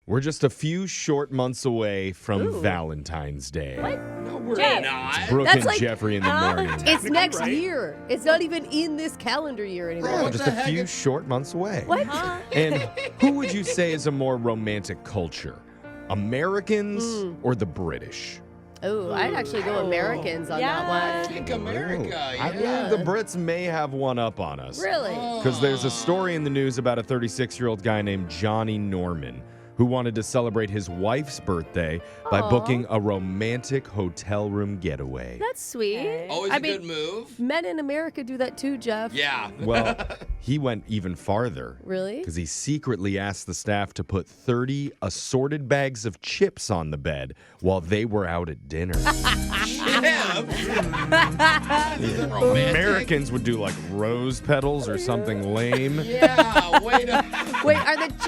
We're just a few short months away from Valentine's Day. What? No, we're not. It's Brooke That's and Jeffrey in the morning. It's next year. It's not even in this calendar year anymore. Yeah, What just the a heck few is- short months away. What? And who would you say is a more romantic culture? Americans or the British? Oh, I'd actually go Americans on that I one. think America, yeah. I believe the Brits may have one up on us. Really? Because there's a story in the news about a 36-year-old guy named Johnny Norman who wanted to celebrate his wife's birthday by Aw. booking a romantic hotel room getaway. That's sweet. Always I a mean, good move. Men in America do that too, Jeff. Yeah. Well, he went even farther. Really? Because he secretly asked the staff to put 30 assorted bags of chips on the bed while they were out at dinner. Yeah. This isn't romantic. Americans would do like rose petals or something lame. Yeah, wait a Wait,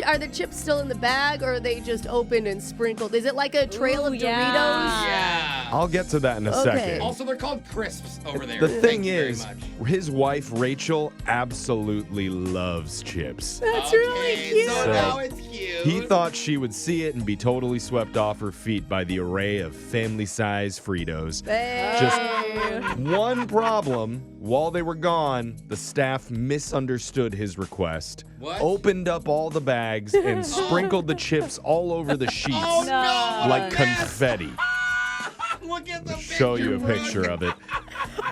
are the chips still in the bag, or are they just opened and sprinkled? Is it like a trail of Doritos? Yeah. I'll get to that in a Okay. second. Also, they're called crisps over there. The Thank thing you very is, much. his wife Rachel absolutely loves chips. That's really cute. So So, now it's cute. He thought she would see it and be totally swept off her feet by the array of family-size Fritos. Hey. Just one problem. While they were gone, the staff misunderstood his request, What? opened up all the bags, and sprinkled the chips all over the sheets Oh, no. like confetti. Look at the Show you a Brooke. picture of it.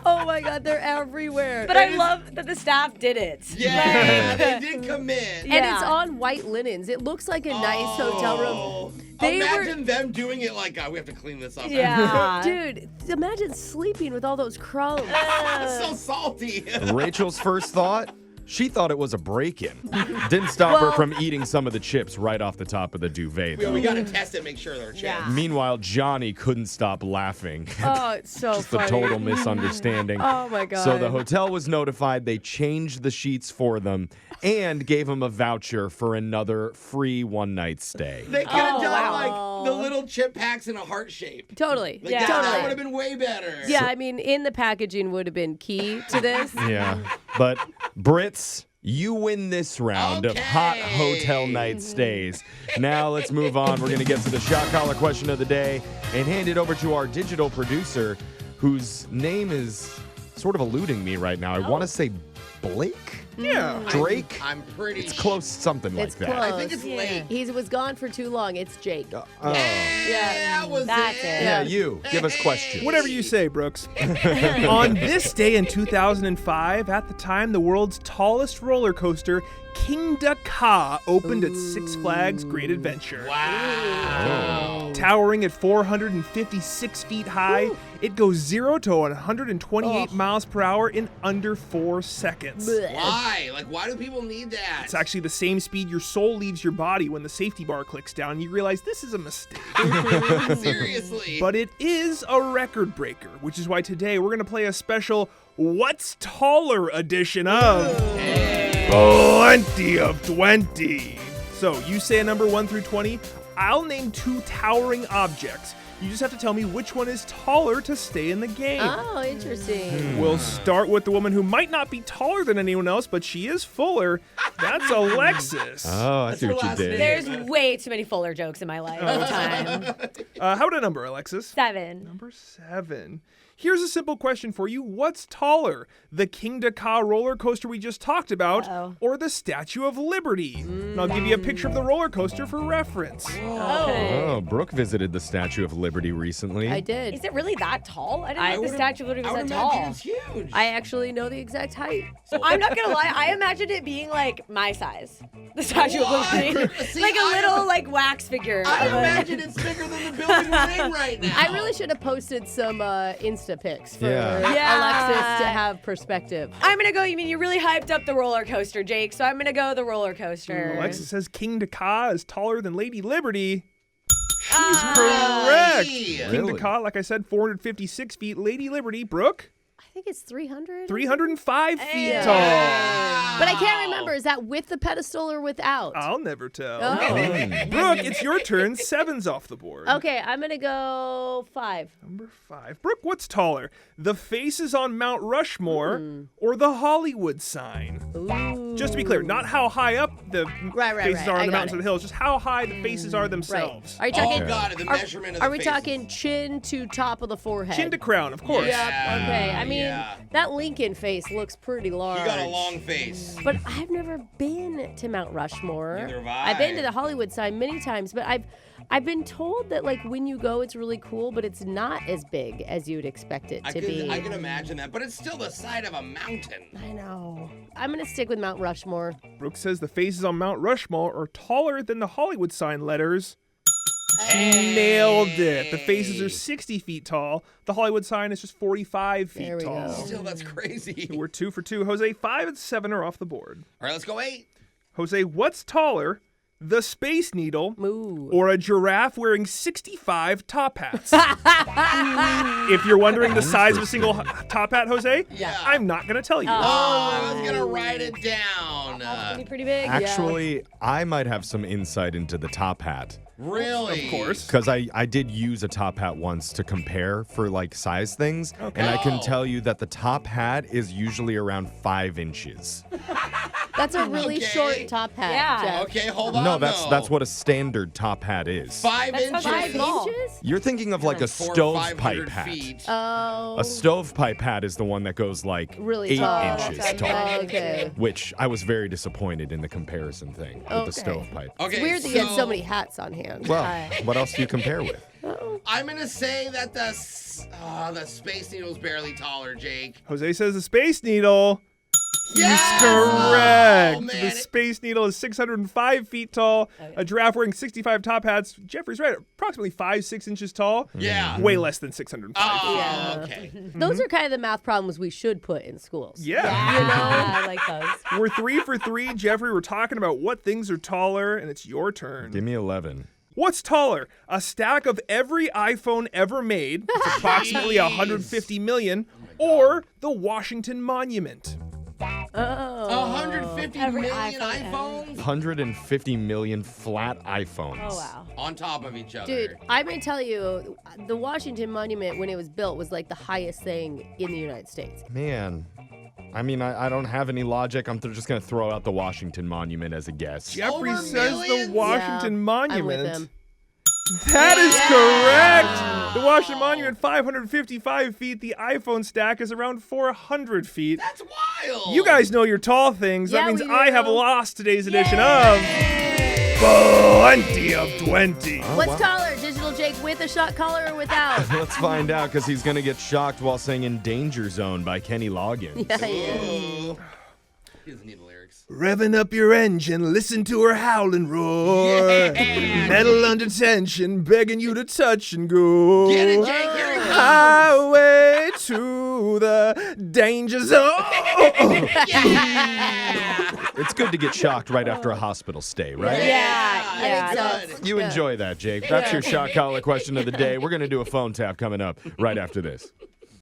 Oh my God, they're everywhere. But I love that the staff did it. Yeah, they did commit. And it's on white linens. It looks like a nice hotel room. They Imagine them doing it like, we have to clean this up. Yeah. Dude, imagine sleeping with all those crumbs. It's so salty. Rachel's first thought? She thought it was a break-in. Didn't stop her Well- from eating some of the chips right off the top of the duvet, though. we got to test it, make sure they're chips. Yeah. Meanwhile, Johnny couldn't stop laughing. Oh, it's so Just the funny. total misunderstanding. Oh my God. So the hotel was notified. They changed the sheets for them and gave them a voucher for another free one-night stay. They could have Oh, done wow. like the little chip packs in a heart shape. Totally. Like, Yeah. that Totally. would have been way better. Yeah, I mean, in the packaging would have been key to this. Yeah. But Brits, you win this round of hot Okay. hotel night stays. Now let's move on. We're going to get to the shot collar question of the day and hand it over to our digital producer, whose name is sort of eluding me right now. I want to say Blake? Yeah. Drake? I'm pretty It's close, something like It's that. close. I think it's late. He was gone for too long. It's Jake. Oh. Yeah, that was That's it. it. Yeah, you. Give us questions. Whatever you say, Brooks. On this day in 2005, at the time, the world's tallest roller coaster, Kingda Ka, opened at Six Flags Great Adventure. Wow. Towering at 456 feet high, it goes 0 to 128 miles per hour in under 4 seconds. Blech. Why? Like, why do people need that? It's actually the same speed your soul leaves your body when the safety bar clicks down and you realize this is a mistake. Seriously. But it is a record breaker, which is why today we're going to play a special What's Taller edition of Plenty of 20. So you say a number 1 through 20. I'll name 2 towering objects. You just have to tell me which one is taller to stay in the game. Oh, interesting. We'll start with the woman who might not be taller than anyone else, but she is fuller. That's Alexis. Oh, I see her what you last did. name. There's way too many Fuller jokes in my life all the time. How about a number, Alexis? 7. Number 7. Here's a simple question for you. What's taller, the Kingda Ka roller coaster we just talked about, Uh-oh. or the Statue of Liberty? And I'll give you a picture of the roller coaster for reference. Okay. Oh, Brooke visited the Statue of Liberty recently. I did. Is it really that tall? I didn't know the would've- Statue of Liberty I was would that imagine tall. it's huge. I actually know the exact height. I'm not gonna lie, I imagined it being like my size. The Statue What? of Liberty. See, like a I- little like wax figure. I of a- imagine it's bigger than the building we're in right now. I really should have posted some Insta pics for Yeah. Alexis to have perspective. I'm gonna go, you mean you really hyped up the roller coaster, Jake, so I'm gonna go the roller coaster. Alexis says Kingda Ka is taller than Lady Liberty. She's Ah. correct. Really? Kingda Ka, like I said, 456 feet. Lady Liberty, Brooke, I think it's 300. 305 feet Yeah. tall. But I can't remember. Is that with the pedestal or without? I'll never tell. Oh. Brooke, it's your turn. 7's off the board. Okay, I'm going to go 5. Number 5. Brooke, what's taller? The faces on Mount Rushmore Hmm. or the Hollywood sign? Ooh. Just to be clear, not how high up the Right, faces are I on the got mountains it. or the hills, just how high the faces are Right. themselves. Are you talking? Oh, God, the measurement of the Are we faces. talking chin to top of the forehead? Chin to crown, of course. Yep. Yeah, Okay. I mean, yeah. that Lincoln face looks pretty large. You got a long face. But I've never been to Mount Rushmore. Neither have I've been to I. the Hollywood sign many times, but I've been told that like when you go, it's really cool, but it's not as big as you'd expect it to be. I can imagine that, but it's still the side of a mountain. I know. I'm gonna stick with Mount Rushmore. Brooke says the faces on Mount Rushmore are taller than the Hollywood sign letters. She nailed it. The faces are 60 feet tall. The Hollywood sign is just 45 feet There we tall. go. Still, that's crazy. We're 2 for 2. Jose, 5 and 7 are off the board. All right, let's go 8. Jose, what's taller, the Space Needle Ooh. or a giraffe wearing 65 top hats? If you're wondering the size of a single top hat, Jose, Yeah. I'm not going to tell you. Oh, I was gonna write it down. Pretty big. Actually, I might have some insight into the top hat. Really? Of course. Because I did use a top hat once to compare for like size things. Okay. And I can Oh. tell you that the top hat is usually around 5 inches. That's a really Okay. short top hat. Yeah. Jeff. Okay, hold on. No, that's though. what a standard top hat is. 5 That's inches. 5 5 inches? You're thinking of like a From 400 or stovepipe 500 hat. feet. Oh. A stovepipe hat is the one that goes like Really 8 tall. inches That's tall. right. Okay. Which I was very disappointed in the comparison thing with the Okay. stovepipe. Okay, It's weird that you had so many hats on hand. Well, what else do you compare with? I'm gonna say that the Space Needle's barely taller, Jake. Jose says the Space Needle. He's Yes! correct. Oh, man. The Space Needle is 605 feet tall. A giraffe wearing 65 top hats. Jeffrey's right, approximately 5-6 inches tall. Yeah. Way less than 605. Oh, Yeah. okay. Those are kind of the math problems we should put in schools. Yeah. Yeah, I like those. We're 3 for 3. Jeffrey, we're talking about what things are taller, and it's your turn. Give me 11. What's taller? A stack of every iPhone ever made, it's approximately Jeez. 150 million, or the Washington Monument? Oh. 150 Every million iPhone ever. iPhones 150 million flat iPhones. Oh, wow. on top of each other. Dude, I'm going to tell you, the Washington Monument, when it was built, was like the highest thing in the United States. Man. I mean, I don't have any logic. I'm just going to throw out the Washington Monument as a guess. Jeffrey Over says millions? the Washington Yeah, Monument. I'm with him. That is correct. The Washington Monument, 555 feet. The iPhone stack is around 400 feet. That's wild. You guys know your tall things. Yeah, That means we I have do. lost today's edition of Plenty of 20. Oh, What's wow. taller, Digital Jake with a shot collar or without? Let's find out because he's going to get shocked while singing Danger Zone by Kenny Loggins. Yeah, yeah. Ooh. He doesn't need the lyrics. Revving up your engine, listen to her howling roar. Yeah. Metal under tension, begging you to touch and go. Get it, Jake. Here he comes. Highway to the danger zone. It's good to get shocked right after a hospital stay, right? I think so. Good. You enjoy that, Jake. That's your shock collar question of the day. We're going to do a phone tap coming up right after this.